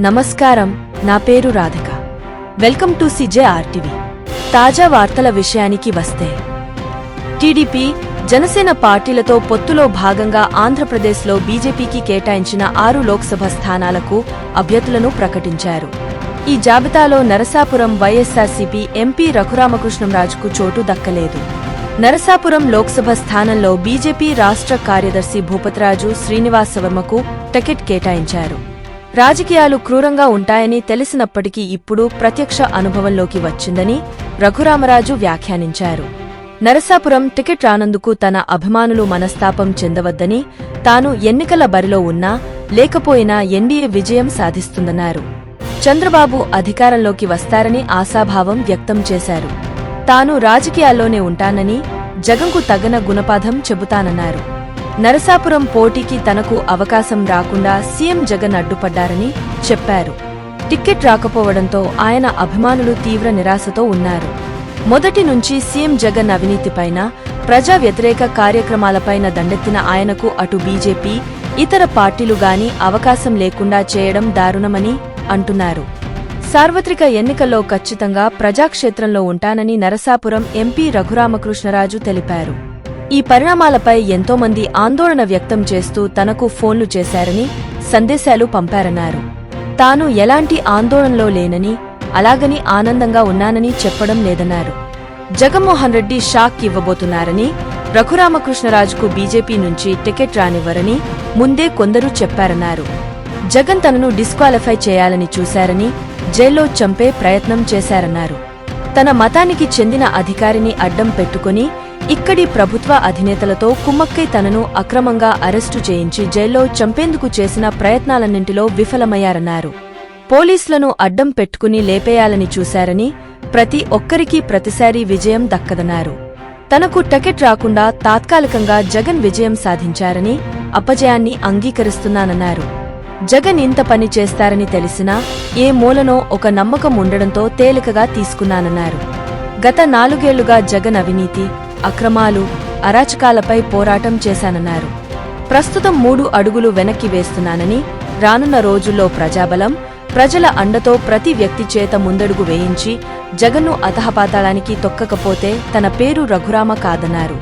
నమస్కారం, నా పేరు రాధిక. Welcome to CJRTV. తాజా వార్తల విషయానికి వస్తే, టీడీపీ, జనసేన పార్టీలతో పొత్తులో భాగంగా ఆంధ్రప్రదేశ్లో బీజేపీకి కేటాయించిన 6 లోక్సభ స్థానాలకు అభ్యర్థులను ప్రకటించారు. ఈ జాబితాలో నరసాపురం వైఎస్సార్సీపీ ఎంపీ రఘురామకృష్ణంరాజుకు చోటు దక్కలేదు. నరసాపురం లోక్సభ స్థానంలో బీజేపీ రాష్ట్ర కార్యదర్శి భూపతిరాజు శ్రీనివాసవర్మకు టికెట్ కేటాయించారు. రాజకీయాలు క్రూరంగా ఉంటాయని తెలిసినప్పటికీ ఇప్పుడు ప్రత్యక్ష అనుభవంలోకి వచ్చిందని రఘురామరాజు వ్యాఖ్యానించారు. నరసాపురం టికెట్ రానందుకు తన అభిమానులు మనస్తాపం చెందవద్దని, తాను ఎన్నికల బరిలో ఉన్నా లేకపోయినా ఎన్డీఏ విజయం సాధిస్తుందన్నారు. చంద్రబాబు అధికారంలోకి వస్తారని ఆశాభావం వ్యక్తం చేశారు. తాను రాజకీయాల్లోనే ఉంటానని, జగన్కు తగిన గుణపాఠం చెబుతానన్నారు. నరసాపురం పోటీకి తనకు అవకాశం రాకుండా సీఎం జగన్ అడ్డుపడ్డారని చెప్పారు. టిక్కెట్ రాకపోవడంతో ఆయన అభిమానులు తీవ్ర నిరాశతో ఉన్నారు. మొదటి నుంచి సీఎం జగన్ అవినీతిపైన, ప్రజా వ్యతిరేక కార్యక్రమాలపైన దండెత్తిన ఆయనకు అటు బీజేపీ, ఇతర పార్టీలుగాని అవకాశం లేకుండా చేయడం దారుణమని అంటున్నారు. సార్వత్రిక ఎన్నికల్లో ఖచ్చితంగా ప్రజాక్షేత్రంలో ఉంటానని నరసాపురం ఎంపీ రఘురామకృష్ణరాజు తెలిపారు. ఈ పరిణామాలపై ఎంతోమంది ఆందోళన వ్యక్తం చేస్తూ తనకు ఫోన్లు చేశారని, సందేశాలు పంపారన్నారు. తాను ఎలాంటి ఆందోళనలో లేనని, అలాగని ఆనందంగా ఉన్నానని చెప్పడం లేదన్నారు. జగన్మోహన్ రెడ్డి షాక్ ఇవ్వబోతున్నారని, రఘురామకృష్ణరాజుకు బీజేపీ నుంచి టికెట్ రానివ్వరని ముందే కొందరు చెప్పారన్నారు. జగన్ తనను డిస్క్వాలిఫై చేయాలని చూశారని, జైల్లో చంపే ప్రయత్నం చేశారన్నారు. తన మతానికి చెందిన అధికారిని అడ్డం పెట్టుకుని ఇక్కడి ప్రభుత్వ అధినేతలతో కుమ్మక్కై తనను అక్రమంగా అరెస్టు చేయించి జైల్లో చంపేందుకు చేసిన ప్రయత్నాలన్నింటిలో విఫలమయ్యారన్నారు. పోలీసులను అడ్డం పెట్టుకుని లేపేయాలని చూశారని, ప్రతి ఒక్కరికీ ప్రతిసారీ విజయం దక్కదన్నారు. తనకు టికెట్ రాకుండా తాత్కాలికంగా జగన్ విజయం సాధించారని, అపజయాన్ని అంగీకరిస్తున్నానన్నారు. జగన్ ఇంత పని చేస్తారని తెలిసినా ఏ మూలనో ఒక నమ్మకం ఉండడంతో తేలికగా తీసుకున్నానన్నారు. గత 4 ఏళ్లుగా జగన్ అవినీతి, అక్రమాలు, అరాచకాలపై పోరాటం చేశానన్నారు. ప్రస్తుతం 3 అడుగులు వెనక్కి వేస్తున్నానని, రానున్న రోజుల్లో ప్రజాబలం, ప్రజల అండతో ప్రతి వ్యక్తి చేత ముందడుగు వేయించి జగన్ను అధఃపాతాళానికి తొక్కకపోతే తన పేరు రఘురామ కాదన్నారు.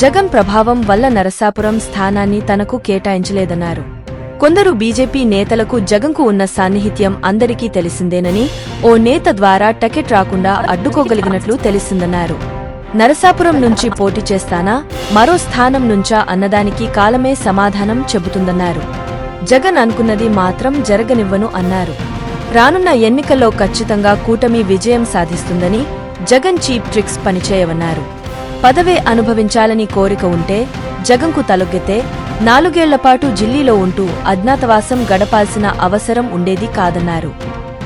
జగన్ ప్రభావం వల్ల నరసాపురం స్థానాన్ని తనకు కేటాయించలేదన్నారు. కొందరు బీజేపీ నేతలకు జగన్కు ఉన్న సాన్నిహిత్యం అందరికీ తెలిసిందేనని, ఓ నేత ద్వారా టికెట్ రాకుండా అడ్డుకోగలిగినట్లు తెలిసిందన్నారు. నరసాపురం నుంచి పోటీ చేస్తానా, మరో స్థానం నుంచా అన్నదానికి కాలమే సమాధానం చెబుతుందన్నారు. జగన్ అనుకున్నది మాత్రం జరగనివ్వను అన్నారు. రానున్న ఎన్నికల్లో ఖచ్చితంగా కూటమి విజయం సాధిస్తుందని, జగన్ చీప్ ట్రిక్స్ పనిచేయవన్నారు. పదవే అనుభవించాలని కోరిక ఉంటే జగన్కు తలొగ్గితే 4 ఏళ్లపాటు ఢిల్లీలో ఉంటూ అజ్ఞాతవాసం గడపాల్సిన అవసరం ఉండేది కాదన్నారు.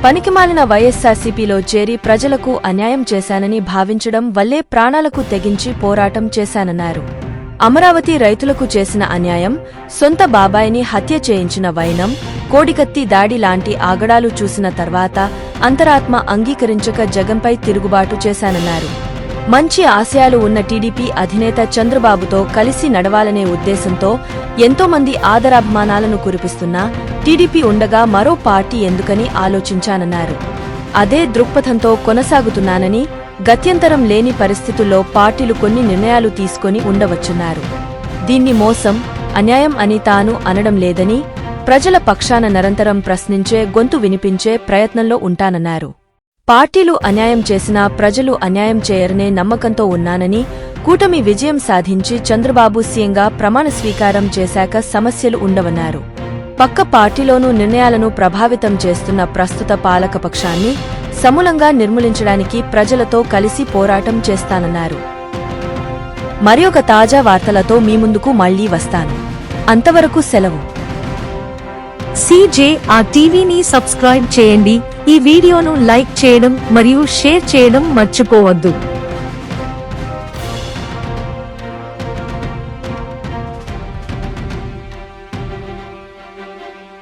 పనికిమాలిన వైఎస్సార్సీపీలో చేరి ప్రజలకు అన్యాయం చేశానని భావించడం వల్లే ప్రాణాలకు తెగించి పోరాటం చేశానన్నారు. అమరావతి రైతులకు చేసిన అన్యాయం, సొంత బాబాయిని హత్య చేయించిన వైనం, కోడికత్తి దాడి లాంటి ఆగడాలు చూసిన తర్వాత అంతరాత్మ అంగీకరించక జగన్పై తిరుగుబాటు చేశానన్నారు. మంచి ఆశయాలు ఉన్న టీడీపీ అధినేత చంద్రబాబుతో కలిసి నడవాలనే ఉద్దేశంతో ఎంతోమంది ఆదరాభిమానాలను కురిపిస్తున్నా టీడీపీ ఉండగా మరో పార్టీ ఎందుకని ఆలోచించానన్నారు. అదే దృక్పథంతో కొనసాగుతున్నానని, గత్యంతరం లేని పరిస్థితుల్లో పార్టీలు కొన్ని నిర్ణయాలు తీసుకొని ఉండవచ్చున్నారు. దీన్ని మోసం, అన్యాయం అని తాను అనడం లేదని, ప్రజల పక్షాన నిరంతరం ప్రశ్నించే గొంతు వినిపించే ప్రయత్నంలో ఉంటానన్నారు. పార్టీలు అన్యాయం చేసినా ప్రజలు అన్యాయం చేయరనే నమ్మకంతో ఉన్నానని, కూటమి విజయం సాధించి చంద్రబాబు సీఎంగా ప్రమాణ స్వీకారం చేశాక సమస్యలు ఉండవన్నారు. పక్క పార్టీలోనూ నిర్ణయాలను ప్రభావితం చేస్తున్న ప్రస్తుత పాలకపక్షాన్ని సమూలంగా నిర్మూలించడానికి ప్రజలతో కలిసి పోరాటం చేస్తానన్నారు. మరియొక తాజా వార్తలతో మీ ముందుకు మళ్లీ వస్తాను. అంతవరకు సెలవు. CJRTVని సబ్స్క్రైబ్ చేయండి. ఈ వీడియోను లైక్ చేయడం మరియు షేర్ చేయడం మర్చిపోవద్దు.